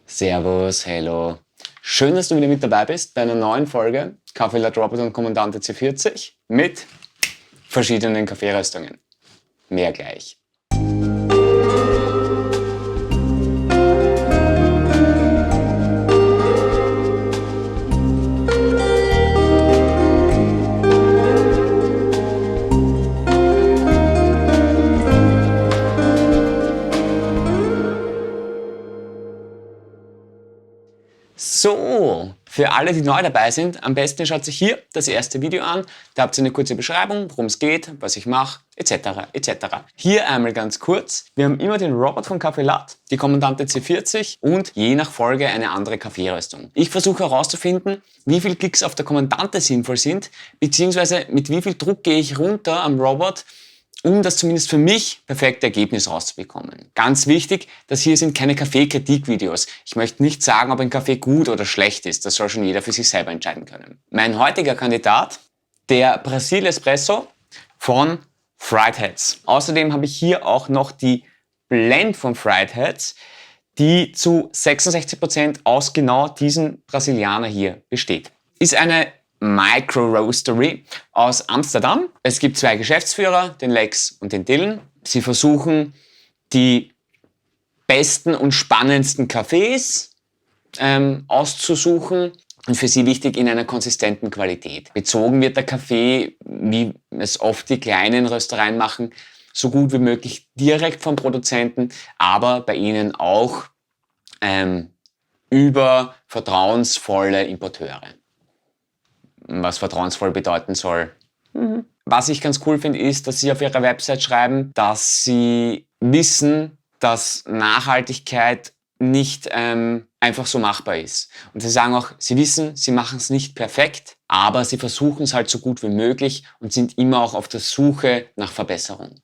Servus, hello. Schön, dass du wieder mit dabei bist bei einer neuen Folge Kaffee Latte Robot und Kommandante C40 mit verschiedenen Kaffeeröstungen. Mehr gleich. So, für alle, die neu dabei sind, am besten schaut sich hier das erste Video an. Da habt ihr eine kurze Beschreibung, worum es geht, was ich mache, etc. etc. Hier einmal ganz kurz. Wir haben immer den Robot von Kaffee Latte, die Kommandante C40 und je nach Folge eine andere Kaffeeröstung. Ich versuche herauszufinden, wie viele Klicks auf der Kommandante sinnvoll sind, beziehungsweise mit wie viel Druck gehe ich runter am Robot, um das zumindest für mich perfekte Ergebnis rauszubekommen. Ganz wichtig, das hier sind keine Kaffeekritikvideos. Ich möchte nicht sagen, ob ein Kaffee gut oder schlecht ist. Das soll schon jeder für sich selber entscheiden können. Mein heutiger Kandidat, der Brasil Espresso von Fried Heads. Außerdem habe ich hier auch noch die Blend von Fried Heads, die zu 66% aus genau diesem Brasilianer hier besteht. Ist eine Micro-Roastery aus Amsterdam. Es gibt zwei Geschäftsführer, den Lex und den Dylan. Sie versuchen, die besten und spannendsten Cafés auszusuchen und für sie wichtig in einer konsistenten Qualität. Bezogen wird der Kaffee, wie es oft die kleinen Röstereien machen, so gut wie möglich direkt vom Produzenten, aber bei ihnen auch über vertrauensvolle Importeure. Was vertrauensvoll bedeuten soll. Was ich ganz cool finde, ist, dass sie auf ihrer Website schreiben, dass sie wissen, dass Nachhaltigkeit nicht einfach so machbar ist. Und sie sagen auch, sie wissen, sie machen es nicht perfekt, aber sie versuchen es halt so gut wie möglich und sind immer auch auf der Suche nach Verbesserung.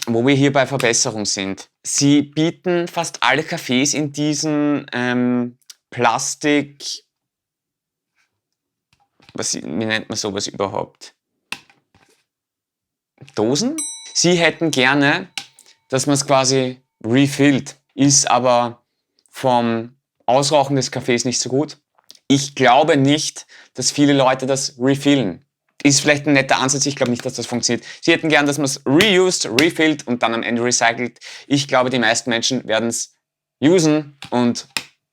Wo wir hier bei Verbesserung sind. Sie bieten fast alle Cafés in diesen Plastik... wie nennt man sowas überhaupt? Dosen? Sie hätten gerne, dass man es quasi refillt, ist aber vom Ausrauchen des Kaffees nicht so gut. Ich glaube nicht, dass viele Leute das refillen. Ist vielleicht ein netter Ansatz, ich glaube nicht, dass das funktioniert. Sie hätten gern, dass man es reused, refillt und dann am Ende recycelt. Ich glaube, die meisten Menschen werden es usen und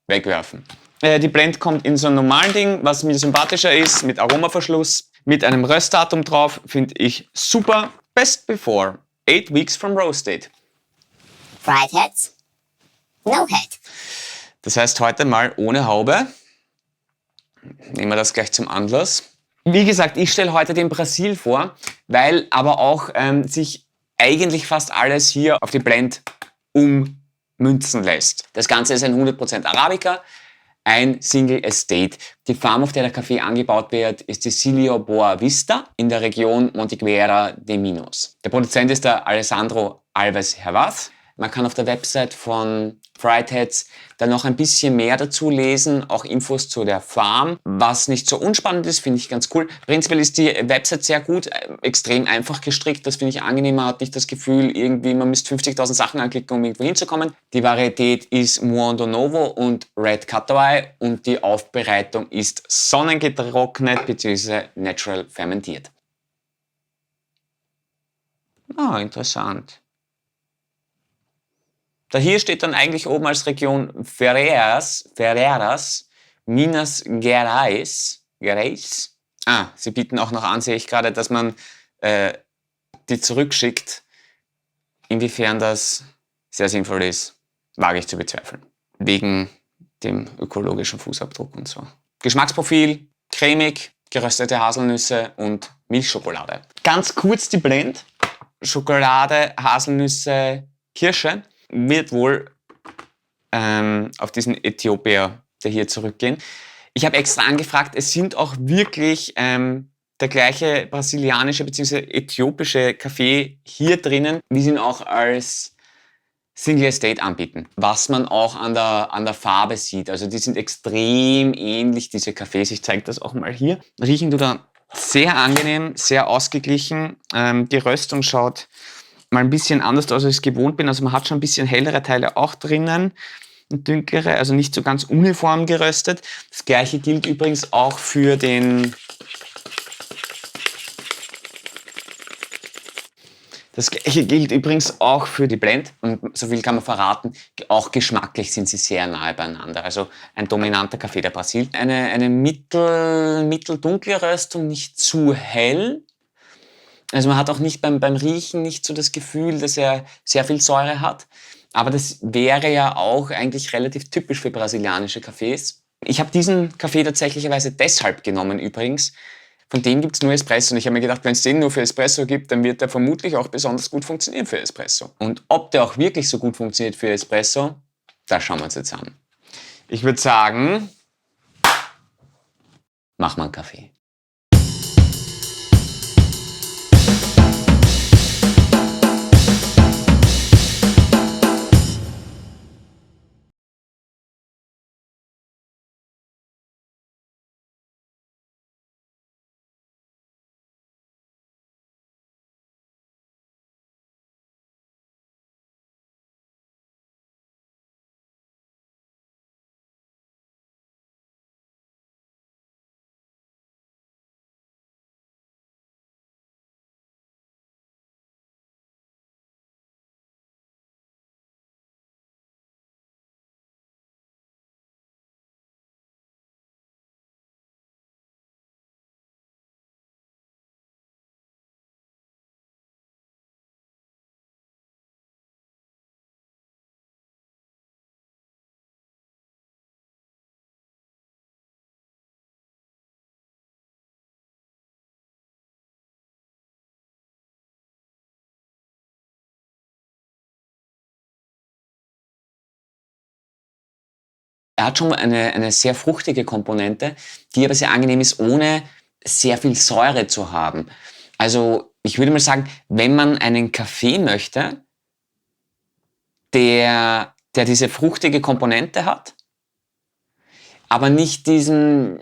wegwerfen. Die Blend kommt in so einem normalen Ding, was mir sympathischer ist, mit Aromaverschluss, mit einem Röstdatum drauf, finde ich super. Best before, 8 weeks from roast date. Fried Heads, no head. Das heißt heute mal ohne Haube. Nehmen wir das gleich zum Anlass. Wie gesagt, ich stelle heute den Brasil vor, weil aber auch sich eigentlich fast alles hier auf die Blend ummünzen lässt. Das Ganze ist ein 100% Arabica. Ein Single Estate. Die Farm, auf der der Kaffee angebaut wird, ist die Silio Boa Vista in der Region Montiguera de Minos. Der Produzent ist der Alessandro Alves Hervaz. Man kann auf der Website von Fried Heads dann noch ein bisschen mehr dazu lesen, auch Infos zu der Farm. Was nicht so unspannend ist, finde ich ganz cool. Prinzipiell ist die Website sehr gut, extrem einfach gestrickt, das finde ich angenehm. Man hat nicht das Gefühl, irgendwie man müsste 50.000 Sachen anklicken, um irgendwo hinzukommen. Die Varietät ist Muondo Novo und Red Cutaway und die Aufbereitung ist sonnengetrocknet bzw. natural fermentiert. Ah, interessant. Da hier steht dann eigentlich oben als Region Ferreras, Minas Gerais. Sie bieten auch noch an, sehe ich gerade, dass man die zurückschickt. Inwiefern das sehr sinnvoll ist, wage ich zu bezweifeln. Wegen dem ökologischen Fußabdruck und so. Geschmacksprofil, cremig, geröstete Haselnüsse und Milchschokolade. Ganz kurz die Blend. Schokolade, Haselnüsse, Kirsche. Wird wohl auf diesen Äthiopier, der hier zurückgehen. Ich habe extra angefragt, es sind auch wirklich der gleiche brasilianische bzw. äthiopische Kaffee hier drinnen, wie sie ihn auch als Single Estate anbieten. Was man auch an der Farbe sieht. Also die sind extrem ähnlich, diese Kaffees. Ich zeige das auch mal hier. Riechen tut er sehr angenehm, sehr ausgeglichen. Die Röstung schaut mal ein bisschen anders aus, als ich es gewohnt bin. Also man hat schon ein bisschen hellere Teile auch drinnen. und dunklere, also nicht so ganz uniform geröstet. Das gleiche gilt übrigens auch für den... Das gleiche gilt übrigens auch für die Blend und so viel kann man verraten, auch geschmacklich sind sie sehr nahe beieinander. Also ein dominanter Kaffee der Brasil. Eine mitteldunkle Röstung, nicht zu hell. Also man hat auch nicht beim Riechen nicht so das Gefühl, dass er sehr viel Säure hat. Aber das wäre ja auch eigentlich relativ typisch für brasilianische Cafés. Ich habe diesen Kaffee tatsächlicherweise deshalb genommen übrigens. Von dem gibt es nur Espresso. Und ich habe mir gedacht, wenn es den nur für Espresso gibt, dann wird der vermutlich auch besonders gut funktionieren für Espresso. Und ob der auch wirklich so gut funktioniert für Espresso, das schauen wir uns jetzt an. Ich würde sagen, mach mal einen Kaffee. Er hat schon eine sehr fruchtige Komponente, die aber sehr angenehm ist, ohne sehr viel Säure zu haben. Also ich würde mal sagen, wenn man einen Kaffee möchte, der diese fruchtige Komponente hat, aber nicht dieses,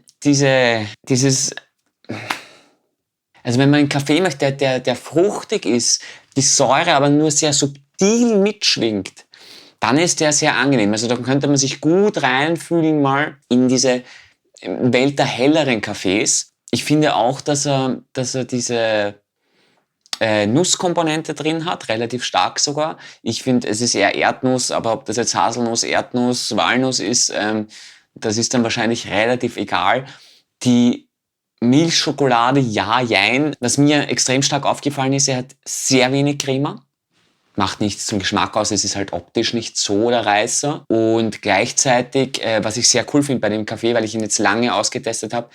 also wenn man einen Kaffee möchte, der fruchtig ist, die Säure aber nur sehr subtil mitschwingt, dann ist der sehr angenehm. Also da könnte man sich gut reinfühlen mal in diese Welt der helleren Kaffees. Ich finde auch, dass er diese Nusskomponente drin hat, relativ stark sogar. Ich finde, es ist eher Erdnuss, aber ob das jetzt Haselnuss, Erdnuss, Walnuss ist, das ist dann wahrscheinlich relativ egal. Die Milchschokolade, ja, jein. Was mir extrem stark aufgefallen ist, er hat sehr wenig Crema. Macht nichts zum Geschmack aus, es ist halt optisch nicht so der Reißer. Und gleichzeitig, was ich sehr cool finde bei dem Kaffee, weil ich ihn jetzt lange ausgetestet habe,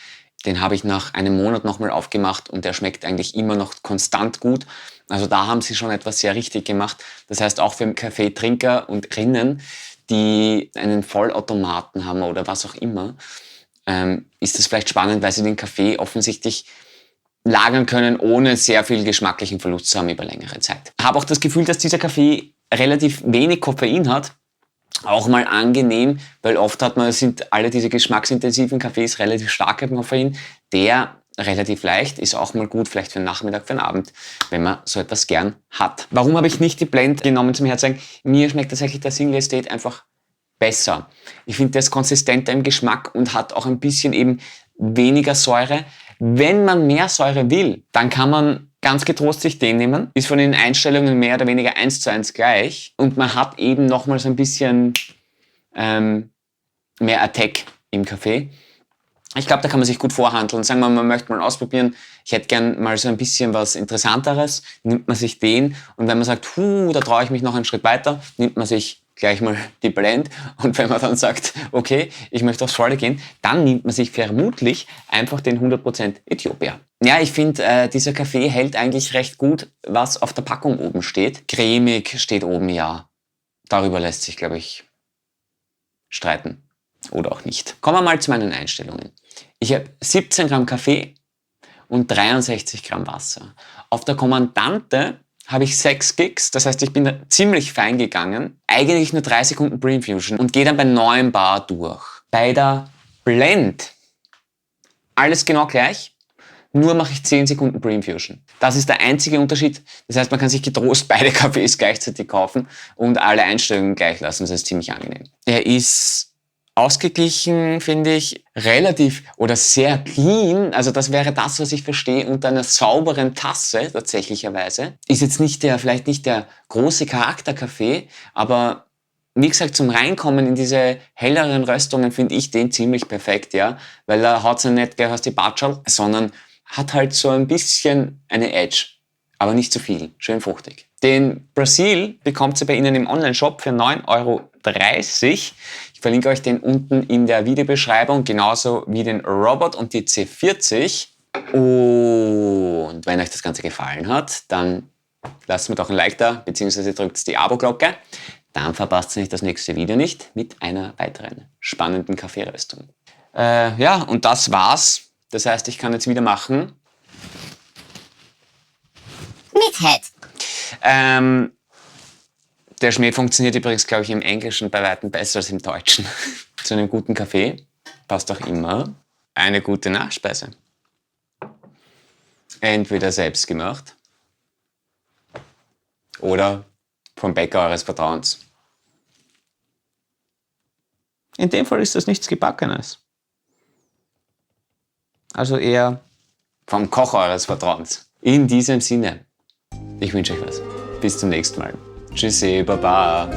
den habe ich nach einem Monat nochmal aufgemacht und der schmeckt eigentlich immer noch konstant gut. Also da haben sie schon etwas sehr richtig gemacht. Das heißt auch für Kaffeetrinker und Rinnen, die einen Vollautomaten haben oder was auch immer, ist das vielleicht spannend, weil sie den Kaffee offensichtlich lagern können, ohne sehr viel geschmacklichen Verlust zu haben über längere Zeit. Ich habe auch das Gefühl, dass dieser Kaffee relativ wenig Koffein hat. Auch mal angenehm, weil oft sind alle diese geschmacksintensiven Kaffees relativ stark im Koffein. Der relativ leicht, ist auch mal gut, vielleicht für den Nachmittag, für den Abend, wenn man so etwas gern hat. Warum habe ich nicht die Blend genommen zum Herzeigen? Mir schmeckt tatsächlich der Single Estate einfach besser. Ich finde, der ist konsistenter im Geschmack und hat auch ein bisschen eben weniger Säure. Wenn man mehr Säure will, dann kann man ganz getrost sich den nehmen. Ist von den Einstellungen mehr oder weniger 1:1 gleich. Und man hat eben nochmal so ein bisschen mehr Attack im Kaffee. Ich glaube, da kann man sich gut vorhandeln. Sagen wir mal, man möchte mal ausprobieren, ich hätte gern mal so ein bisschen was Interessanteres, nimmt man sich den. Und wenn man sagt, da traue ich mich noch einen Schritt weiter, nimmt man sich gleich mal die Blend. Und wenn man dann sagt, okay, ich möchte aufs Volle gehen, dann nimmt man sich vermutlich einfach den 100% Äthiopia. Ja, ich finde, dieser Kaffee hält eigentlich recht gut, was auf der Packung oben steht. Cremig steht oben, ja. Darüber lässt sich, glaube ich, streiten. Oder auch nicht. Kommen wir mal zu meinen Einstellungen. Ich habe 17 Gramm Kaffee und 63 Gramm Wasser. Auf der Kommandante habe ich 6 Gigs, das heißt, ich bin da ziemlich fein gegangen. Eigentlich nur 3 Sekunden Pre-Infusion und gehe dann bei 9 Bar durch. Bei der Blend alles genau gleich. Nur mache ich 10 Sekunden Pre-Infusion. Das ist der einzige Unterschied. Das heißt, man kann sich getrost beide Kaffees gleichzeitig kaufen und alle Einstellungen gleich lassen. Das ist ziemlich angenehm. Er ist ausgeglichen, finde ich, relativ oder sehr clean. Also das wäre das, was ich verstehe unter einer sauberen Tasse tatsächlicherweise. Ist jetzt vielleicht nicht der große Charakterkaffee, aber wie gesagt, zum Reinkommen in diese helleren Röstungen finde ich den ziemlich perfekt, ja, weil er haut nicht gleich aus die Batschel, sondern hat halt so ein bisschen eine Edge, aber nicht zu viel, schön fruchtig. Den Brazil bekommt ihr bei ihnen im Online-Shop für 9,30 €. Ich verlinke euch den unten in der Videobeschreibung, genauso wie den Robot und die C40. Und wenn euch das Ganze gefallen hat, dann lasst mir doch ein Like da, beziehungsweise drückt die Abo-Glocke. Dann verpasst ihr nicht das nächste Video nicht mit einer weiteren spannenden Kaffeeröstung. Ja, und das war's. Das heißt, ich kann jetzt wieder machen. Meathead. Der Schmäh funktioniert übrigens, glaube ich, im Englischen bei weitem besser als im Deutschen. Zu einem guten Kaffee passt auch immer eine gute Nachspeise. Entweder selbst gemacht oder vom Bäcker eures Vertrauens. In dem Fall ist das nichts Gebackenes. Also eher vom Koch eures Vertrauens. In diesem Sinne, ich wünsche euch was. Bis zum nächsten Mal. Tschüssi, Baba.